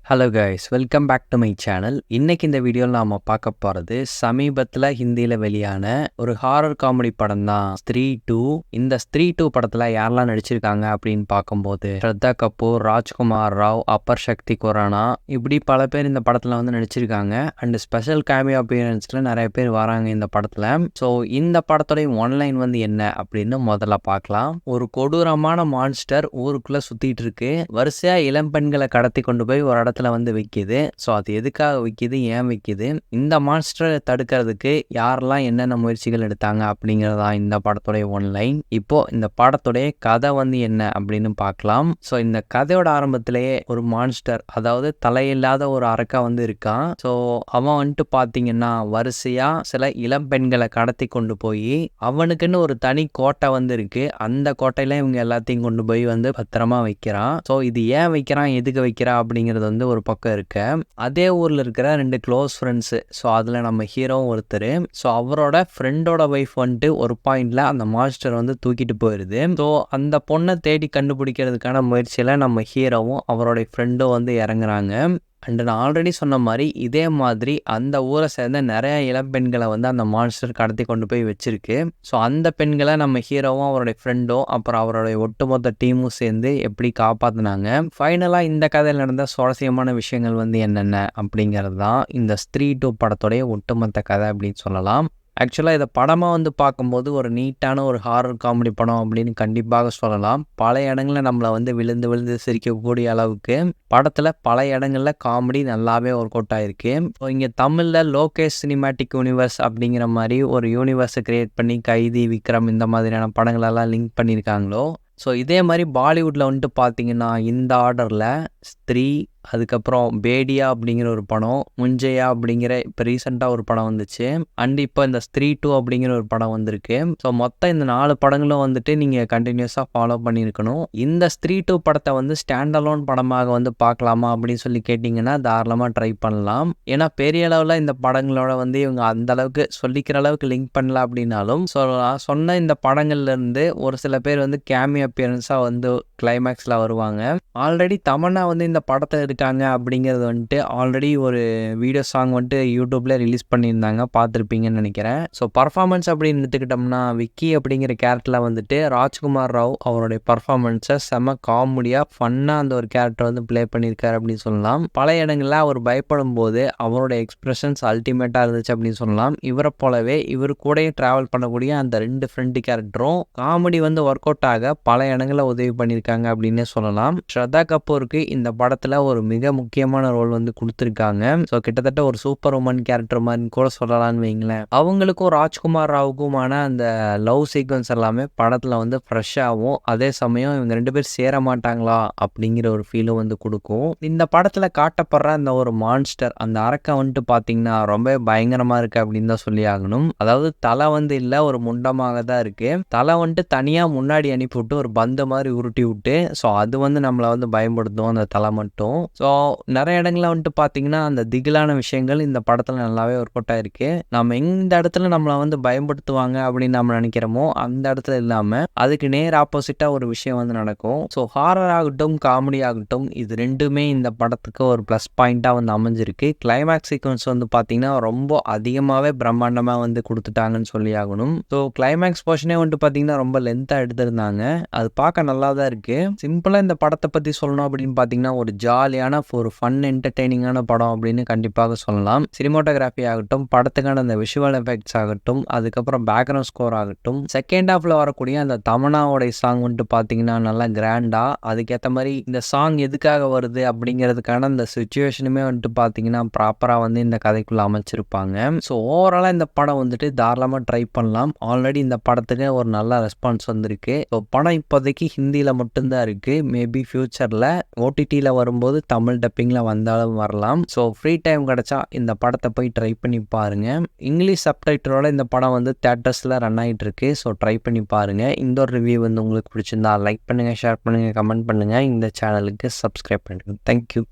Hello guys, welcome back to my channel. இன்னைக்கு இந்த வீடியோவில் நாம் பார்க்க போகிறது சமீபத்தில் ஹிந்தியில் வெளியான ஒரு ஹாரர் காமெடி படம் தான் ஸ்திரீ 2. இந்த ஸ்திரீ 2 படத்தில் யாரெல்லாம் நடிச்சிருக்காங்க அப்படின்னு பார்க்கும்போது ஸ்ரத்தா கபூர், ராஜ்குமார் ராவ், அப்பர் சக்தி குரானா, இப்படி பல பேர் இந்த படத்தில் வந்து நடிச்சிருக்காங்க. அண்ட் ஸ்பெஷல் கேமியோ அப்பியரன்ஸில் நிறைய பேர் வராங்க இந்த படத்தில். ஸோ இந்த படத்துடைய ஒன்லைன் வந்து என்ன அப்படின்னு முதல்ல பார்க்கலாம். ஒரு கொடூரமான மான்ஸ்டர் ஊருக்குள்ளே சுற்றிட்டு இருக்கு. வரிசையாக இளம்பெண்களை கடத்தி கொண்டு போய் ஒரு இடத்துல வந்து விற்கிது. ஸோ அது எதுக்காக விற்கிது, ஏன் விற்கிது, இந்த மான்ஸ்டரை தடுக்கிறதுக்கு யாரெல்லாம் என்னென்ன முயற்சிகள் எடுத்தாங்க அப்படிங்கிறதா இந்த படத்துடைய ஒன்லைன். இப்போ இந்த படத்துடைய கதை வந்து என்ன அப்படின்னு பார்க்கலாம். ஸோ இந்த கதையோட ஆரம்பத்திலேயே ஒரு மான்ஸ்டர், அதாவது தலையில்லாத ஒரு அரக்கா வந்து இருக்கான். ஸோ அவன் வந்துட்டு பார்த்தீங்கன்னா வரிசையா சில இளம் பெண்களை கடத்தி கொண்டு போய் அவனுக்குன்னு ஒரு தனி கோட்டை வந்து இருக்கு. அந்த கோட்டையில இவங்க எல்லாத்தையும் கொண்டு போய் வந்து பத்திரமா வைக்கிறான். ஸோ இது ஏன் வைக்கிறான், எதுக்கு வைக்கிறான் அப்படிங்கிறது வந்து ஒரு பக்கம் இருக்க, அதே ஊர்ல இருக்கிற 2 க்ளோஸ் ஃப்ரெண்ட்ஸ். ஸோ அதுல நம்ம ஹீரோவும் ஒருத்தர். ஸோ அவரோட ஃப்ரெண்டோட ஒய்ஃப் வந்துட்டு ஒரு பாயிண்ட்ல அந்த மாஸ்டர் வந்து தூக்கிட்டு போயிருது. ஸோ அந்த பொண்ணை தேடி கண்டுபிடிக்கிறதுக்கான முயற்சியில நம்ம ஹீரோவும் அவரோட ஃப்ரெண்டும் வந்து இறங்குறாங்க. அண்ட் நான் ஆல்ரெடி சொன்ன மாதிரி இதே மாதிரி அந்த ஊரை சேர்ந்த நிறைய இளம்பெண்களை வந்து அந்த மான்ஸ்டர் கடத்தி கொண்டு போய் வச்சிருக்கு. ஸோ அந்த பெண்களை நம்ம ஹீரோவும் அவருடைய ஃப்ரெண்டும் அப்புறம் அவருடைய ஒட்டுமொத்த டீமும் சேர்ந்து எப்படி காப்பாற்றினாங்க. ஃபைனலாக இந்த கதையில் நடந்த சுவாரஸ்யமான விஷயங்கள் வந்து என்னென்ன அப்படிங்கிறது தான் இந்த ஸ்திரீ 2 படத்துடைய ஒட்டுமொத்த கதை அப்படின்னு சொல்லலாம். ஆக்சுவலாக இதை படமாக வந்து பார்க்கும்போது ஒரு நீட்டான ஒரு ஹாரர் காமெடி படம் அப்படின்னு கண்டிப்பாக சொல்லலாம். பல இடங்களில் நம்மளை வந்து விழுந்து விழுந்து சிரிக்கக்கூடிய அளவுக்கு படத்தில் பல இடங்களில் காமெடி நல்லாவே ஒர்க் அவுட் ஆகிருக்கு. ஸோ இங்கே தமிழில் லோகேஷ் சினிமேட்டிக் யூனிவர்ஸ் அப்படிங்கிற மாதிரி ஒரு யூனிவர்ஸை கிரியேட் பண்ணி கைதி, விக்ரம் இந்த மாதிரியான படங்களெல்லாம் லிங்க் பண்ணியிருக்காங்களோ, ஸோ இதே மாதிரி பாலிவுட்டில் வந்துட்டு பார்த்தீங்கன்னா இந்த ஆர்டரில் ஸ்திரீ, அதுக்கப்புறம் பேடியா அப்படிங்கிற ஒரு படம், முஞ்சையா அப்படிங்கிற இப்போ ரீசெண்டாக ஒரு படம் வந்துச்சு. அண்ட் இப்போ இந்த ஸ்திரீ 2 அப்படிங்கிற ஒரு படம் வந்திருக்கு. ஸோ மொத்தம் இந்த 4 படங்களும் வந்துட்டு நீங்கள் கண்டினியூஸாக ஃபாலோ பண்ணியிருக்கணும். இந்த ஸ்திரீ 2 படத்தை வந்து ஸ்டாண்ட் அலோன் படமாக வந்து பார்க்கலாமா அப்படின்னு சொல்லி கேட்டிங்கன்னா தாராளமாக ட்ரை பண்ணலாம். ஏன்னா பெரிய அளவில் இந்த படங்களோட வந்து இவங்க அந்த அளவுக்கு சொல்லிக்கிற அளவுக்கு லிங்க் பண்ணல அப்படின்னாலும் சொல்லலாம். சொன்ன இந்த படங்கள்லேருந்து ஒரு சில பேர் வந்து கேமியோ அப்பியரன்ஸாக வந்து கிளைமேக்ஸில் வருவாங்க. ஆல்ரெடி தமன்னா வந்து இந்த படத்தில் இருக்காங்க அப்படிங்கிறது வந்துட்டு ஆல்ரெடி ஒரு வீடியோ சாங் வந்துட்டு யூடியூப்ல ரிலீஸ் பண்ணியிருந்தாங்க, பார்த்துருப்பீங்கன்னு நினைக்கிறேன். ஸோ பர்ஃபார்மன்ஸ் அப்படின்னு எடுத்துக்கிட்டோம்னா விக்கி அப்படிங்கிற கேரக்டரில் வந்துட்டு ராஜ்குமார் ராவ் அவருடைய பர்ஃபார்மன்ஸை செம காமெடியாக ஃபன்னாக அந்த ஒரு கேரக்டர் வந்து ப்ளே பண்ணியிருக்காரு அப்படின்னு சொல்லலாம். பல இடங்களில் அவர் பயப்படும் போது அவரோட எக்ஸ்பிரஷன்ஸ் அல்டிமேட்டாக இருந்துச்சு அப்படின்னு சொல்லலாம். இவரை போலவே இவர் கூடயே ட்ராவல் பண்ணக்கூடிய அந்த 2 ஃப்ரெண்டு கேரக்டரும் காமெடி வந்து ஒர்க் அவுட் ஆக பல இடங்களில் உதவி பண்ணியிருக்காங்க அப்படின்னே சொல்லலாம். ஸ்ரத்தா கபூருக்கு இந்த படத்தில் ஒரு மிக முக்கியமான ரோல் வந்து கொடுத்துருக்காங்க. ஸோ கிட்டத்தட்ட ஒரு சூப்பர் உமன் கேரக்டர் மாதிரி கூட சொல்லலாம்னு வைங்களேன். அவங்களுக்கும் ராஜ்குமார் ராவுக்குமான அந்த லவ் சீக்வன்ஸ் எல்லாமே படத்தில் வந்து ஃப்ரெஷ்ஷாகவும், அதே சமயம் இவங்க 2 பேர் சேர மாட்டாங்களா அப்படிங்கிற ஒரு ஃபீலும் வந்து கொடுக்கும். இந்த படத்தில் காட்டப்படுற அந்த ஒரு மான்ஸ்டர், அந்த அரக்கை வந்துட்டு பார்த்தீங்கன்னா ரொம்ப பயங்கரமாக இருக்குது அப்படின்னு தான் சொல்லி ஆகணும். அதாவது தலை வந்து இல்லை, ஒரு முண்டமாக தான் இருக்குது. தலை வந்துட்டு தனியாக முன்னாடி அனுப்பிவிட்டு ஒரு பந்து மாதிரி உருட்டி விட்டு, ஸோ அது வந்து நம்மளை வந்து பயன்படுத்தும் அந்த தலை மட்டும். ஸோ நிறைய இடங்களில் வந்துட்டு பார்த்தீங்கன்னா அந்த திகிலான விஷயங்கள் இந்த படத்தில் நல்லாவே ஒர்க் அவுட் ஆயிருக்கு. நம்ம எந்த இடத்துல நம்மளை வந்து பயன்படுத்துவாங்க அப்படின்னு நம்ம நினைக்கிறோமோ அந்த இடத்துல இல்லாமல் அதுக்கு நேர் ஆப்போசிட்டாக ஒரு விஷயம் வந்து நடக்கும். ஸோ ஹாரர் ஆகட்டும், காமெடி ஆகட்டும், இது ரெண்டுமே இந்த படத்துக்கு ஒரு ப்ளஸ் பாயிண்ட்டாக வந்து அமைஞ்சிருக்கு. கிளைமேக்ஸ் சீக்வன்ஸ் வந்து பார்த்தீங்கன்னா ரொம்ப அதிகமாகவே பிரம்மாண்டமாக வந்து கொடுத்துட்டாங்கன்னு சொல்லி ஆகணும். ஸோ கிளைமேக்ஸ் போர்ஷனே வந்துட்டு பார்த்தீங்கன்னா ரொம்ப லென்த்தாக எடுத்திருந்தாங்க. அது பார்க்க நல்லா தான் இருக்குது. சிம்பிளாக இந்த படத்தை பற்றி சொல்லணும் அப்படின்னு பார்த்தீங்கன்னா ஒரு ஜாலியான ஒரு ஃபன் என்டர்டெய்னிங்கான படம் அப்படின்னு கண்டிப்பாக சொல்லலாம். சினிமாட்டோகிராஃபி ஆகட்டும், படத்துக்கான அந்த விஷுவல் எஃபெக்ட்ஸ் ஆகட்டும், அதுக்கப்புறம் பேக்ரவுண்ட் ஸ்கோர் ஆகட்டும், செகண்ட் ஹாஃப்ல வரக்கூடிய அந்த தமன்னாவோடைய சாங் வந்துட்டு பார்த்தீங்கன்னா நல்லா கிராண்டா, அதுக்கேற்ற மாதிரி இந்த சாங் எதுக்காக வருது அப்படிங்கிறதுக்கான அந்த சுச்சுவேஷனுமே வந்துட்டு பார்த்தீங்கன்னா ப்ராப்பராக வந்து இந்த கதைக்குள்ள அமைச்சிருப்பாங்க. ஸோ ஓவராலாக இந்த படம் வந்துட்டு தாராளமாக ட்ரை பண்ணலாம். ஆல்ரெடி இந்த படத்துக்கு ஒரு நல்ல ரெஸ்பான்ஸ் வந்திருக்கு. ஸோ படம் இப்போதைக்கு ஹிந்தியில் மட்டும்தான் இருக்குது. மேபி ஃபியூச்சரில் ஓடிடியில் வரும்போது தமிழ் டப்பிங்கில் வந்தாலும் வரலாம். ஸோ ஃப்ரீ டைம் கிடச்சா இந்த படத்தை போய் ட்ரை பண்ணி பாருங்கள். இங்கிலீஷ் சப்டைட்டிலோட இந்த படம் வந்து தியேட்டர்ஸில் ரன் ஆகிட்டு இருக்கு. ஸோ ட்ரை பண்ணி பாருங்கள். இந்த ஒரு ரிவ்யூ வந்து உங்களுக்கு பிடிச்சிருந்தா லைக் பண்ணுங்கள், ஷேர் பண்ணுங்கள், கமெண்ட் பண்ணுங்கள். இந்த சேனலுக்கு சப்ஸ்கிரைப் பண்ணுங்கள். தேங்க்யூ.